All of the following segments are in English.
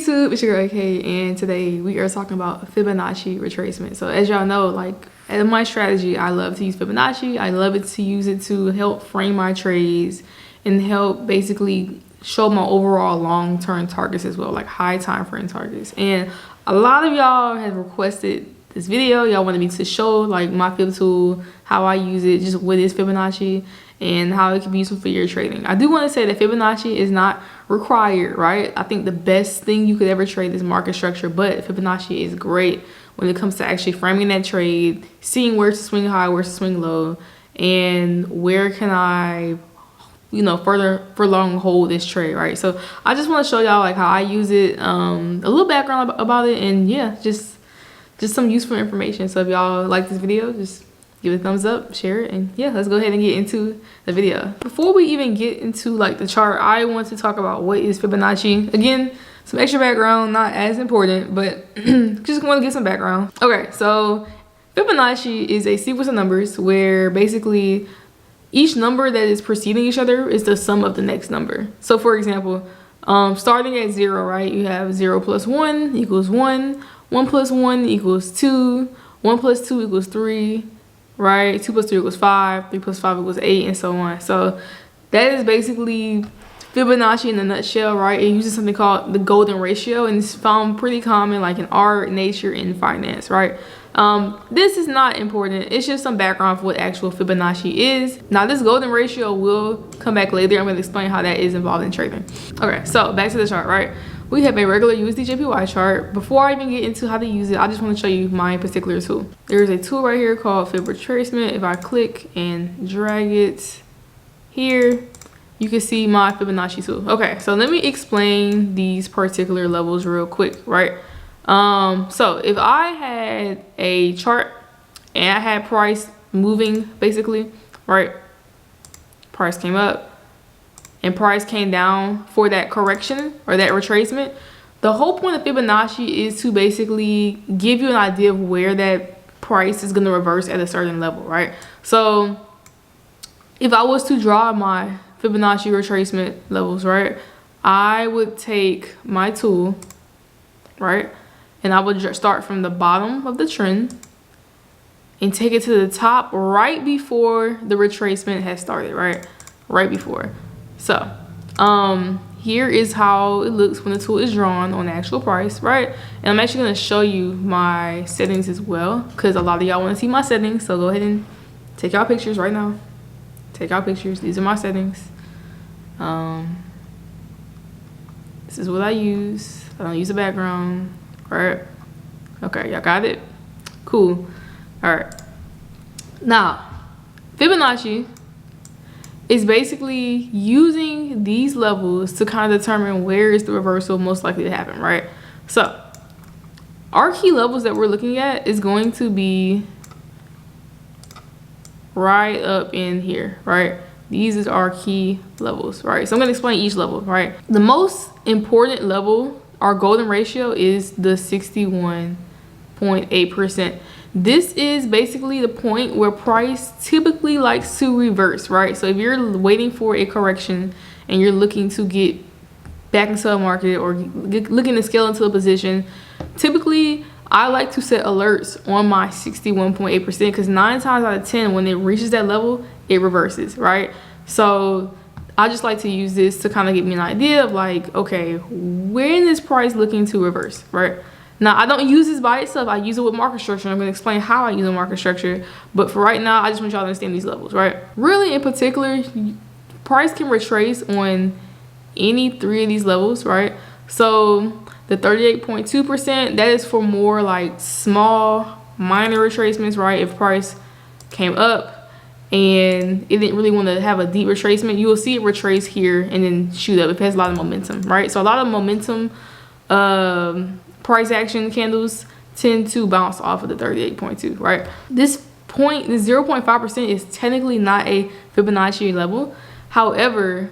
YouTube, it's your girl AK, and today we are talking about Fibonacci retracement. So as y'all know, like in my strategy, I love to use Fibonacci. I love it to use it to help frame my trades and help basically show my overall long-term targets as well, like high time frame targets. And a lot of y'all have requested this video. Y'all wanted me to show like my Fib tool, how I use it, just what is Fibonacci and how it can be useful for your trading. I do want to say that Fibonacci is not required, right? I think the best thing you could ever trade is market structure, but Fibonacci is great when it comes to actually framing that trade, seeing where to swing high, where to swing low, and where can I, you know, further long hold this trade, right? So I just want to show y'all like how I use it, a little background about it, and yeah, just some useful information. So if y'all like this video, just give it a thumbs up, share it, and yeah, let's go ahead and get into the video. Before we even get into like the chart, I want to talk about what is Fibonacci. Again, some extra background, not as important, but just want to get some background. Okay, so Fibonacci is a sequence of numbers where basically each number that is preceding each other is the sum of the next number. So for example, starting at 0, right, you have 0 plus 1 equals 1, 1 plus 1 equals 2, 1 plus 2 equals 3, right? 2 plus 3 equals 5, 3 plus 5 equals 8, and so on. So that is basically Fibonacci in a nutshell, right? It uses something called the golden ratio, and it's found pretty common like in art, nature, and finance, right? This is not important. It's just some background for what actual Fibonacci is. Now this golden ratio will come back later. I'm going to explain how that is involved in trading. Okay, so back to the chart, right? We have a regular USD/JPY chart. Before I even get into how to use it, I just want to show you my particular tool. There's a tool right here called Fib Retracement. If I click and drag it here, you can see my Fibonacci tool. Okay, so let me explain these particular levels real quick, right? So if I had a chart and I had price moving basically, right? Price came up and price came down for that correction or that retracement. The whole point of Fibonacci is to basically give you an idea of where that price is going to reverse at a certain level, right? So if I was to draw my Fibonacci retracement levels, right, I would take my tool, right, and I would start from the bottom of the trend and take it to the top right before the retracement has started, right before. So here is how it looks when the tool is drawn on the actual price, right? And I'm actually going to show you my settings as well, because a lot of y'all want to see my settings. So go ahead and take y'all pictures right now. Take out pictures. These are my settings. This is what I use. I don't use a background, right? Okay, y'all got it? Cool. All right. Now, Fibonacci is basically using these levels to kind of determine where is the reversal most likely to happen, right? So our key levels that we're looking at is going to be right up in here, right? These is our key levels, right? So I'm going to explain each level, right? The most important level, our golden ratio, is the 61.8%. This is basically the point where price typically likes to reverse, right? So if you're waiting for a correction and you're looking to get back into a market or looking to scale into a position, typically I like to set alerts on my 61.8% because 9 times out of 10, when it reaches that level, it reverses, right? So I just like to use this to kind of give me an idea of like, okay, when is price looking to reverse, right? Now, I don't use this by itself. I use it with market structure. I'm going to explain how I use a market structure. But for right now, I just want y'all to understand these levels, right? Really, in particular, price can retrace on any 3 of these levels, right? So the 38.2%, that is for more like small, minor retracements, right? If price came up and it didn't really want to have a deep retracement, you will see it retrace here and then shoot up. It has a lot of momentum, right? So a lot of momentum, price action candles tend to bounce off of the 38.2, right? This 0.5% is technically not a Fibonacci level. However,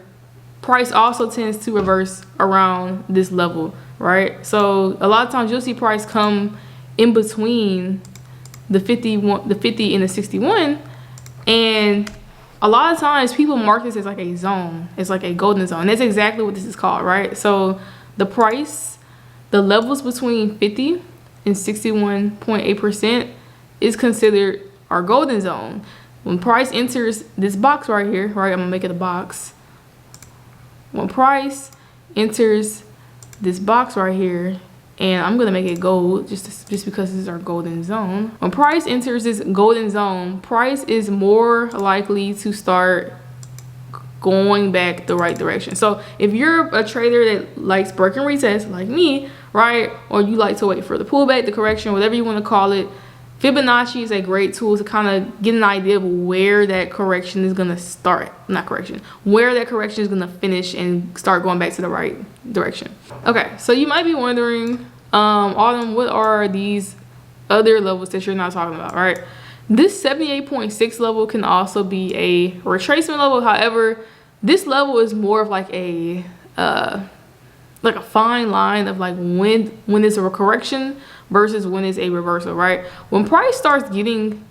price also tends to reverse around this level, right? So a lot of times you'll see price come in between the 50 and the 61, and a lot of times people mark this as like a zone. It's like a golden zone. That's exactly what this is called, right? So the price the levels between 50 and 61.8% is considered our golden zone. When price enters this box right here, right, I'm gonna make it a box. When price enters this box right here, and I'm gonna make it gold just because this is our golden zone. When price enters this golden zone, price is more likely to start going back the right direction. So if you're a trader that likes break and retest like me, right, or you like to wait for the pullback, the correction, whatever you want to call it, Fibonacci is a great tool to kind of get an idea of where that correction is going to start. Not correction, where that correction is going to finish and start going back to the right direction. Okay, so you might be wondering, Autumn, what are these other levels that you're not talking about, right? This 78.6 level can also be a retracement level. However, this level is more of like a fine line of like when it's a correction versus when it's a reversal, right? When price starts getting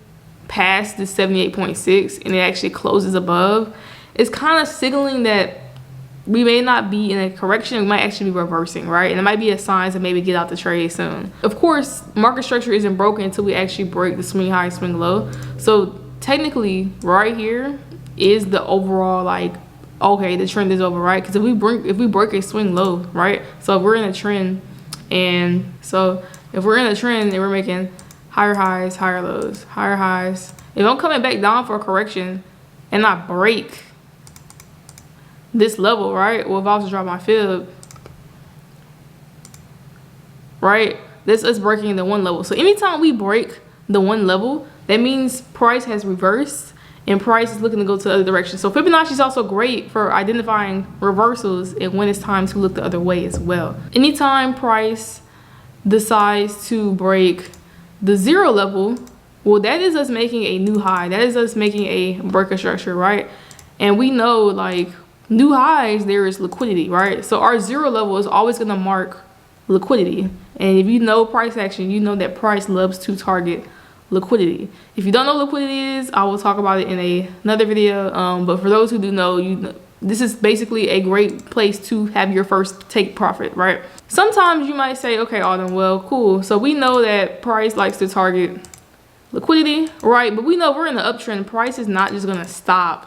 past the 78.6 and it actually closes above, it's kind of signaling that we may not be in a correction, we might actually be reversing, right? And it might be a sign to maybe get out the trade soon. Of course, market structure isn't broken until we actually break the swing high, swing low. So technically right here is the overall like, okay, the trend is over, right? Because if we break a swing low, right? So if we're in a trend, and so if we're in a trend and we're making higher highs, higher lows, higher highs, if I'm coming back down for a correction and I break this level, right? Well, if I was to drop my fib, right? This is breaking the one level. So anytime we break the one level, that means price has reversed and price is looking to go to the other direction. So Fibonacci is also great for identifying reversals and when it's time to look the other way as well. Anytime price decides to break the zero level, well, that is us making a new high. That is us making a breaker structure, right? And we know like new highs, there is liquidity, right? So our zero level is always going to mark liquidity. And if you know price action, you know that price loves to target liquidity. If you don't know what liquidity is, I will talk about it in another video. But for those who do know, this is basically a great place to have your first take profit, right? Sometimes you might say, okay, Autumn, well, cool. So we know that price likes to target liquidity, right? But we know we're in the uptrend. Price is not just going to stop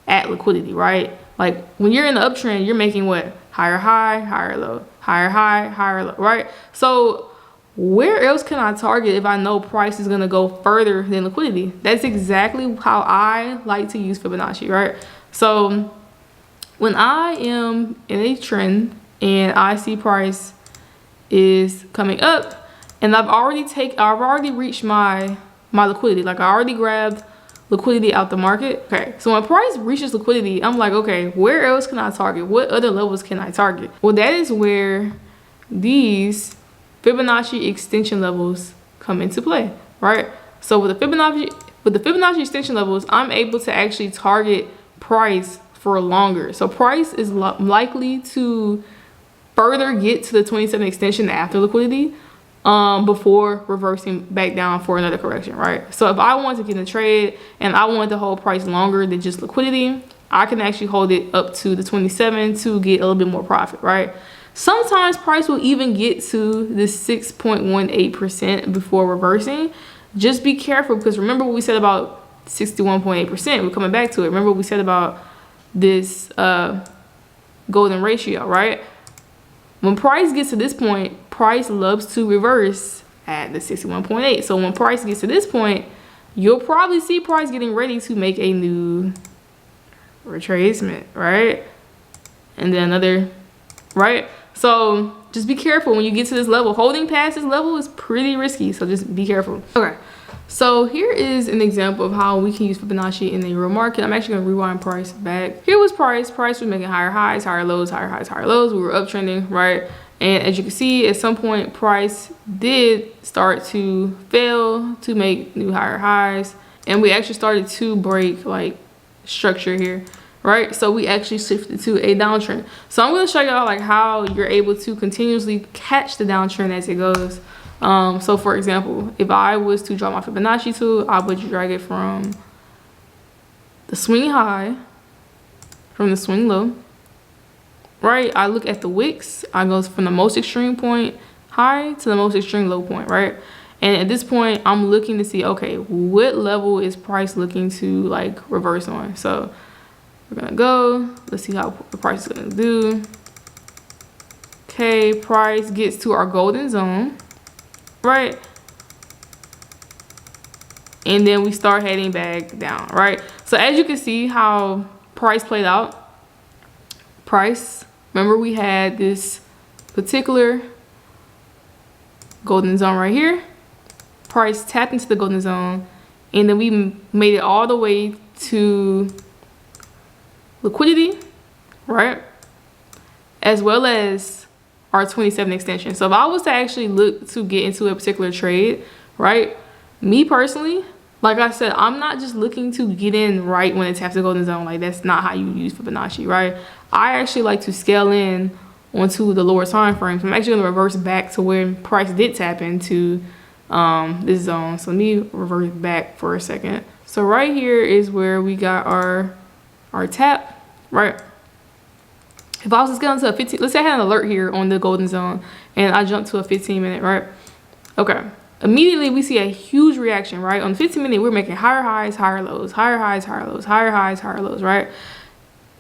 at liquidity, right? Like when you're in the uptrend, you're making what? Higher high, higher low, higher high, higher low, right? So where else can I target if I know price is going to go further than liquidity? That's exactly how I like to use Fibonacci, right? So when I am in a trend and I see price is coming up and I've already reached my liquidity, like I already grabbed liquidity out the market. Okay, so when price reaches liquidity, I'm like, okay, where else can I target? What other levels can I target? Well, that is where these Fibonacci extension levels come into play, right? So with the Fibonacci extension levels, I'm able to actually target price for longer. So price is likely to further get to the 27 extension after liquidity before reversing back down for another correction, right? So if I want to get in a trade and I want to hold price longer than just liquidity, I can actually hold it up to the 27 to get a little bit more profit, right? Sometimes price will even get to the 6.18% before reversing. Just be careful, because remember what we said about 61.8%. We're coming back to it. Remember what we said about this golden ratio, right? When price gets to this point, price loves to reverse at the 61.8. So when price gets to this point, you'll probably see price getting ready to make a new retracement, right? And then another, right? So just be careful when you get to this level. Holding past this level is pretty risky, so just be careful. Okay, so here is an example of how we can use Fibonacci in the real market. I'm actually gonna rewind price back. Here was price. Price was making higher highs, higher lows, higher highs, higher lows. We were uptrending, right? And as you can see, at some point, price did start to fail to make new higher highs. And we actually started to break like structure here, right? So we actually shifted to a downtrend. So I'm going to show y'all like how you're able to continuously catch the downtrend as it goes. So for example, if I was to draw my Fibonacci tool, I would drag it from the swing high, from the swing low, right? I look at the wicks. I go from the most extreme point high to the most extreme low point, right? And at this point, I'm looking to see, okay, what level is price looking to like reverse on? So we're gonna go, let's see how the price is gonna do. Okay, price gets to our golden zone, right? And then we start heading back down, right? So as you can see how price played out. Price, remember we had this particular golden zone right here. Price tapped into the golden zone, and then we made it all the way to liquidity, right? As well as our 27 extension. So if I was to actually look to get into a particular trade, right? Me personally, like I said, I'm not just looking to get in right when it taps the golden zone. Like, that's not how you use Fibonacci, right? I actually like to scale in onto the lower time frames. I'm actually going to reverse back to where price did tap into this zone. So let me reverse back for a second. So right here is where we got our tap, right? If I was to scale into a 15, let's say I had an alert here on the golden zone and I jumped to a 15-minute, right? Okay. Immediately we see a huge reaction, right? On the 15-minute, we're making higher highs, higher lows, higher highs, higher lows, higher highs, higher lows, right?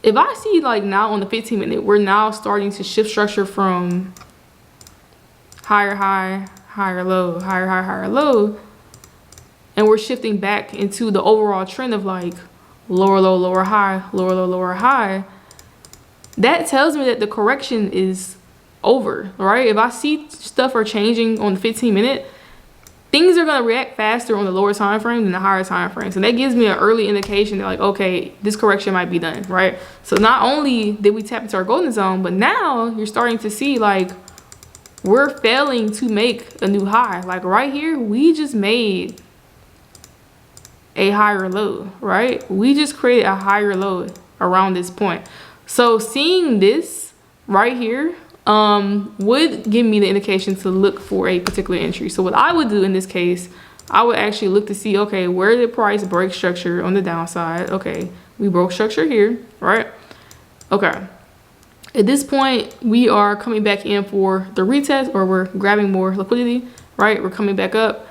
If I see like now on the 15-minute, we're now starting to shift structure from higher high, higher low, higher high, higher low, and we're shifting back into the overall trend of like lower low, lower high, lower low, lower high. That tells me that the correction is over, right? If I see stuff are changing on the 15-minute, things are going to react faster on the lower time frame than the higher time frame. So that gives me an early indication that like, okay, this correction might be done, right? So not only did we tap into our golden zone, but now you're starting to see like we're failing to make a new high. Like right here, we just made a higher low, right? We just created a higher low around this point. So seeing this right here would give me the indication to look for a particular entry. So what I would do in this case, I would actually look to see, okay, where did price break structure on the downside? Okay, we broke structure here, right? Okay. At this point, we are coming back in for the retest, or we're grabbing more liquidity, right? We're coming back up.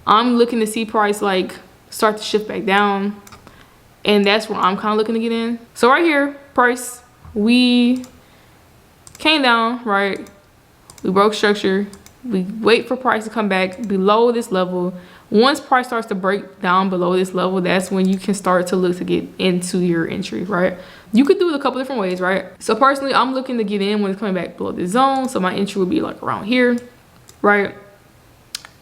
I'm looking to see price like start to shift back down. And that's where I'm kind of looking to get in. So right here, price, we came down, right? We broke structure. We wait for price to come back below this level. Once price starts to break down below this level, that's when you can start to look to get into your entry, right? You could do it a couple different ways, right? So personally, I'm looking to get in when it's coming back below this zone. So my entry would be like around here, right?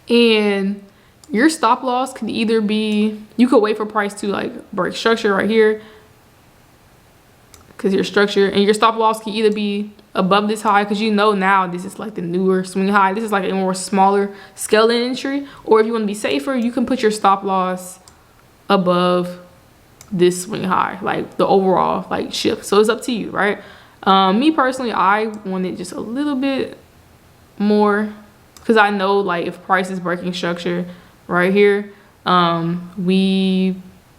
And your stop loss can either be, you could wait for price to like break structure right here, because your structure and your stop loss can either be above this high, because you know now this is like the newer swing high. This is like a more smaller scale entry. Or if you want to be safer, you can put your stop loss above this swing high, like the overall like shift. So it's up to you, right? Me personally, I wanted just a little bit more, because I know like if price is breaking structure right here, we,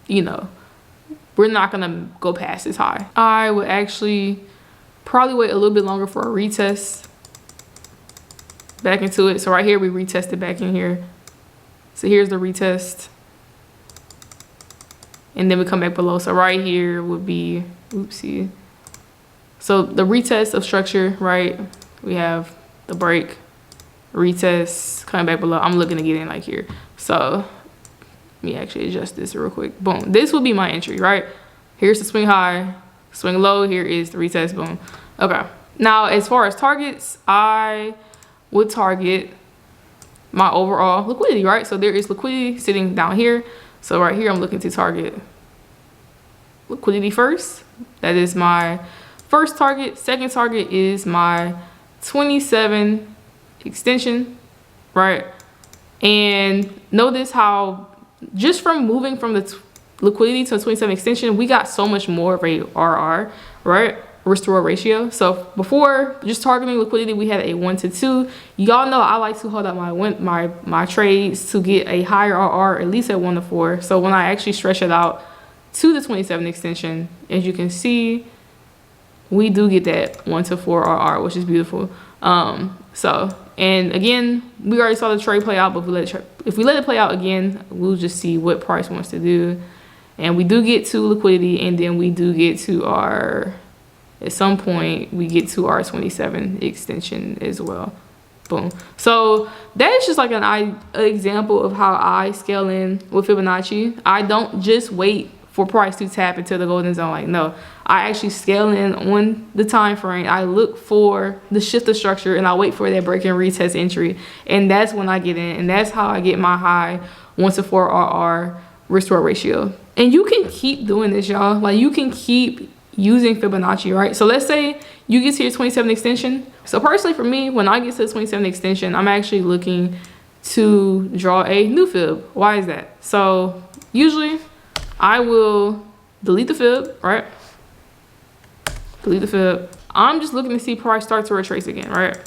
you know, we're not gonna go past this high. I would actually probably wait a little bit longer for a retest back into it. So right here, we retested back in here. So here's the retest. And then we come back below. So right here would be, oopsie. So the retest of structure, right? We have the break, retest, coming back below. I'm looking to get in like here. So let me actually adjust this real quick. Boom. This will be my entry, right? Here's the swing high, swing low. Here is the retest. Boom. Okay. Now, as far as targets, I would target my overall liquidity, right? So there is liquidity sitting down here. So right here, I'm looking to target liquidity first. That is my first target. Second target is my 27 extension, right? And notice how just from moving from the liquidity to a 27 extension, we got so much more of a RR, right? Restore ratio. So before just targeting liquidity, we had a 1 to 2. Y'all know I like to hold up my trades to get a higher RR, at least at 1 to 4. So when I actually stretch it out to the 27 extension, as you can see, we do get that 1 to 4 RR, which is beautiful. So, and again, we already saw the trade play out, but if we let it play out again, we'll just see what price wants to do. And we do get to liquidity, and then we do get to our, at some point, we get to our 27 extension as well. Boom. So that is just like an example of how I scale in with Fibonacci. I don't just wait for price to tap into the golden zone. Like, no, I actually scale in on the time frame. I look for the shift of structure, and I wait for that break and retest entry, and that's when I get in, and that's how I get my high 1 to 4 RR restore ratio. And you can keep doing this, y'all. Like, you can keep using Fibonacci, right? So let's say you get to your 27 extension. So personally for me, when I get to the 27 extension, I'm actually looking to draw a new fib. Why is that? So usually I will delete the fib, right? Delete the fib. I'm just looking to see price start to retrace again, right?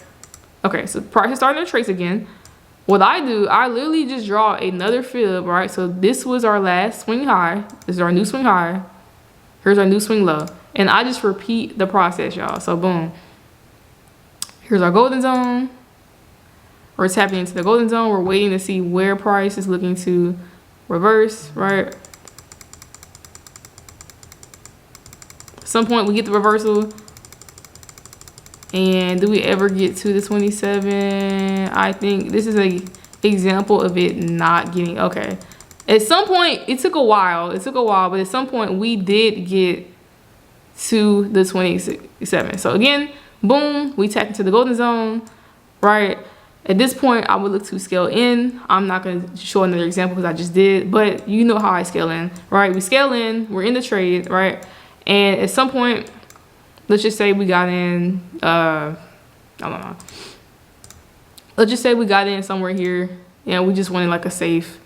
Okay, so price is starting to retrace again. What I do, I literally just draw another fib, right? So this was our last swing high. This is our new swing high. Here's our new swing low. And I just repeat the process, y'all. So boom. Here's our golden zone. We're tapping into the golden zone. We're waiting to see where price is looking to reverse, right? At some point we get the reversal. And do we ever get to the 27? I think this is an example of it not getting, okay. At some point, it took a while, but at some point we did get to the 27. So again, boom, we tap into the golden zone, right? At this point, I would look to scale in. I'm not gonna show another example because I just did, but you know how I scale in, right? We scale in, we're in the trade, right? And at some point, let's just say we got in, I don't know. Let's just say we got in somewhere here and we just wanted like a safe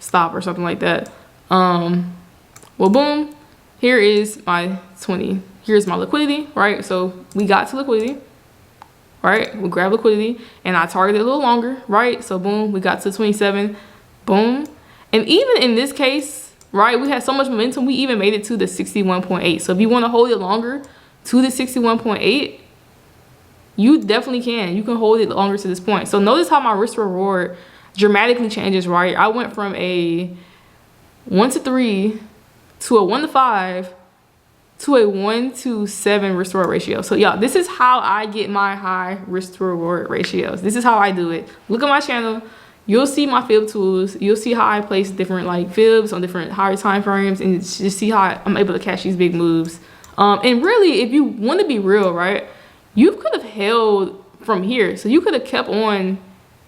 stop or something like that. Well, boom, here is my 20. Here's my liquidity, right? So we got to liquidity, right? We grab liquidity and I targeted a little longer, right? So boom, we got to 27, boom. And even in this case, right, we had so much momentum, we even made it to the 61.8. So if you want to hold it longer to the 61.8, you definitely can. You can hold it longer to this point. So notice how my risk reward dramatically changes, right? I went from a 1 to 3 to a 1 to 5 to a 1 to 7 risk reward ratio. So y'all, this is how I get my high risk to reward ratios. This is how I do it. Look at my channel. You'll see my fib tools. You'll see how I place different like fibs on different higher time frames, and just see how I'm able to catch these big moves. And really, if you want to be real, right, you could have held from here. So you could have kept on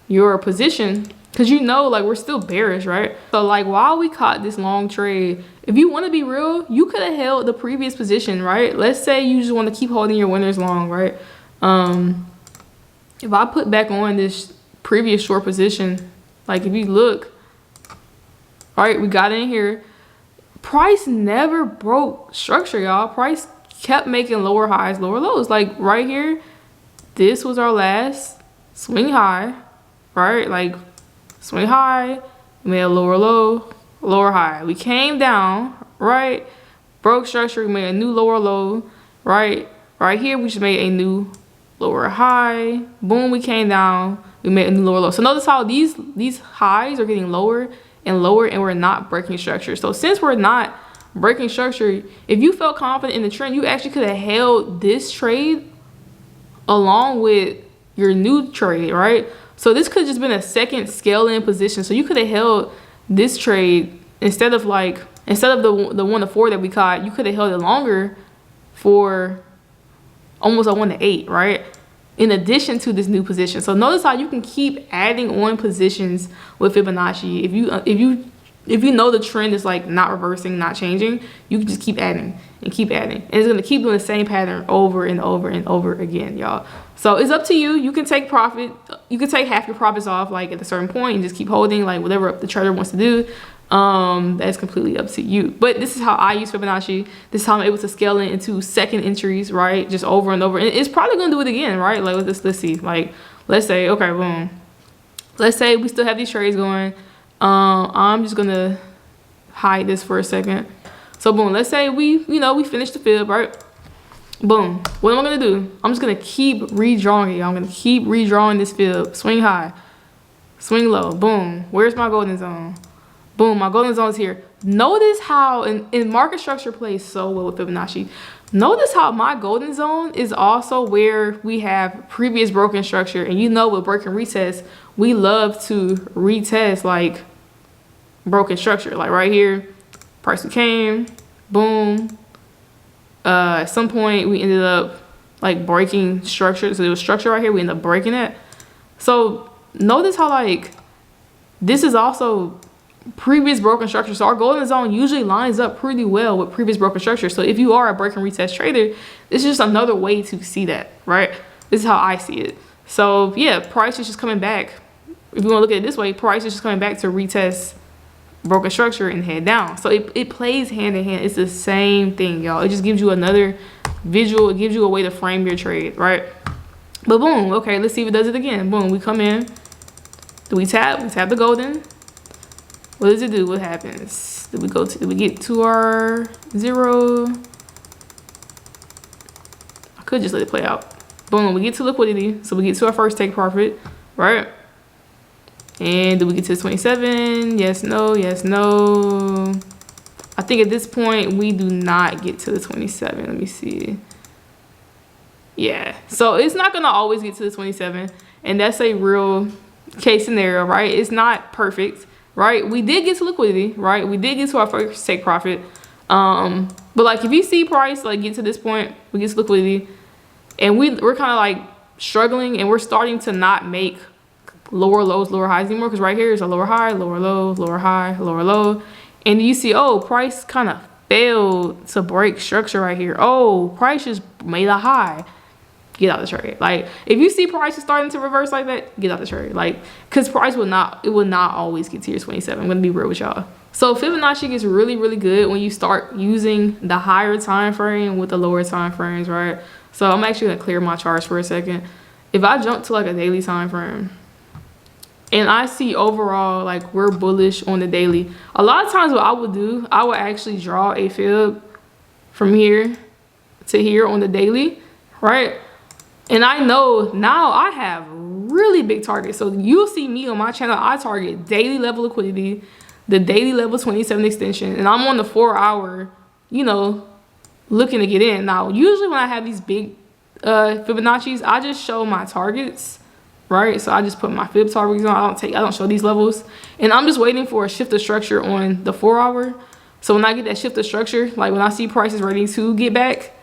your position because you know, like, we're still bearish, right? So like, while we caught this long trade, if you want to be real, you could have held the previous position, right? Let's say you just want to keep holding your winners long, right? If I put back on this previous short position, like if you look, all right, we got in here. Price never broke structure, y'all. Price kept making lower highs, lower lows. Like right here, this was our last swing high, right? Like swing high, made a lower low, lower high. We came down, right? Broke structure, we made a new lower low, right? Right here, we just made a new lower high. Boom, we came down, we made a new lower low. So notice how these highs are getting lower and lower, and we're not breaking structure. So since we're not breaking structure, if you felt confident in the trend, you actually could have held this trade along with your new trade, right? So this could have just been a second scale in position. So you could have held this trade instead of the 1 to 4 that we caught. You could have held it longer for almost a 1 to 8, right? In addition to this new position. So notice how you can keep adding on positions with Fibonacci. If you know the trend is like not reversing, not changing, you can just keep adding and keep adding. And it's gonna keep doing the same pattern over and over and over again, y'all. So it's up to you. You can take profit. You can take half your profits off like at a certain point and just keep holding, like whatever the trader wants to do. That's completely up to you. But this is how I use Fibonacci. This is how I'm able to scale it into second entries, right? Just over and over. And it's probably gonna do it again, right? Like let's see. Like let's say, okay, boom. Let's say we still have these trades going. I'm just gonna hide this for a second. So boom, let's say we finished the fib, right? Boom. What am I gonna do? I'm just gonna keep redrawing it. I'm gonna keep redrawing this fib. Swing high, swing low. Boom. Where's my golden zone? Boom. My golden zone is here. Notice how in market structure plays so well with Fibonacci. Notice how my golden zone is also where we have previous broken structure. And you know, with break and retest, we love to retest like broken structure. Like right here, price came, boom. At some point we ended up like breaking structure. So there was structure right here, we ended up breaking it. So notice how like this is also previous broken structure. So our golden zone usually lines up pretty well with previous broken structure. So if you are a break and retest trader, it's just another way to see that, right? This is how I see it. So yeah, price is just coming back. If you want to look at it this way, price is just coming back to retest broken structure and head down. So it plays hand in hand. It's the same thing, y'all. It just gives you another visual. It gives you a way to frame your trade, right? But boom, okay, let's see if it does it again. Boom, we come in. Do we tap? We tap the golden. What does it do? What happens? Did we get to our 0? I could just let it play out. Boom, we get to liquidity. So we get to our first take profit, right? And do we get to 27? Yes, no, yes, no. I think at this point, we do not get to the 27. Let me see. Yeah, so it's not gonna always get to the 27. And that's a real case scenario, right? It's not perfect, right? We did get to liquidity, right? We did get to our first take profit. But like if you see price like get to this point, we get to liquidity, and we're kind of like struggling, and we're starting to not make lower lows, lower highs anymore, because right here is a lower high, lower low, lower high, lower low. And you see, oh, price kind of failed to break structure right here. Oh, price just made a high. Get out of the trade. Like if you see price is starting to reverse like that, get out of the trade. Like because price will not always get to your 27. I'm gonna be real with y'all. So Fibonacci gets really, really good when you start using the higher time frame with the lower time frames, right? So I'm actually gonna clear my charts for a second. If I jump to like a daily time frame, and I see overall, like we're bullish on the daily. A lot of times what I would do, I would actually draw a fib from here to here on the daily, right? And I know now I have really big targets. So you'll see me on my channel, I target daily level liquidity, the daily level 27 extension, and I'm on the 4 hour, you know, looking to get in. Now, usually when I have these big Fibonacci's, I just show my targets, right? So I just put my fib targets on. I don't show these levels, and I'm just waiting for a shift of structure on the 4 hour. So when I get that shift of structure, like when I see prices ready to get back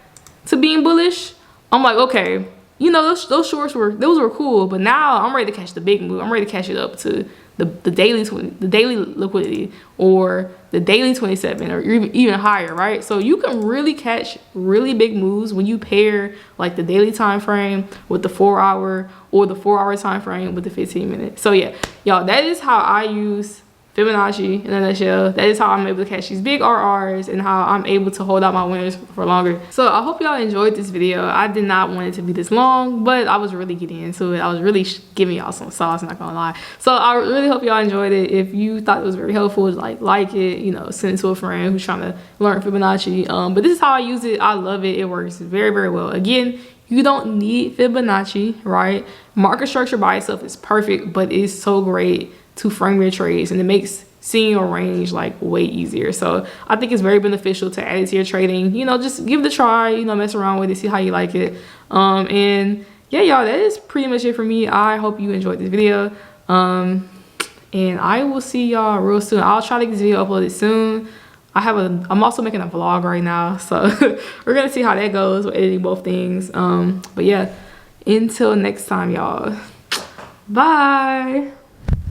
to being bullish, I'm like, okay, you know, those shorts were cool, but now I'm ready to catch the big move. I'm ready to catch it up to the daily liquidity, or the daily 27, or even higher, right? So you can really catch really big moves when you pair like the daily time frame with the 4 hour, or the 4 hour time frame with the 15 minute. So yeah, y'all, that is how I use Fibonacci in a nutshell. That is how I'm able to catch these big RRs, and how I'm able to hold out my winners for longer. So I hope y'all enjoyed this video. I did not want it to be this long, but I was really getting into it. I was really giving y'all some sauce, not gonna lie. So I really hope y'all enjoyed it. If you thought it was very helpful, like it, you know, send it to a friend who's trying to learn Fibonacci. But this is how I use it. I love it. It works very, very well. Again, you don't need Fibonacci, right? Market structure by itself is perfect, but it's so great to frame your trades, and it makes seeing your range like way easier. So I think it's very beneficial to add it to your trading. You know, just give it a try, you know, mess around with it, see how you like it. And yeah, y'all, that is pretty much it for me. I hope you enjoyed this video. And I will see y'all real soon. I'll try to get this video uploaded soon. I'm also making a vlog right now, so we're gonna see how that goes with editing both things. But yeah, until next time, y'all, bye.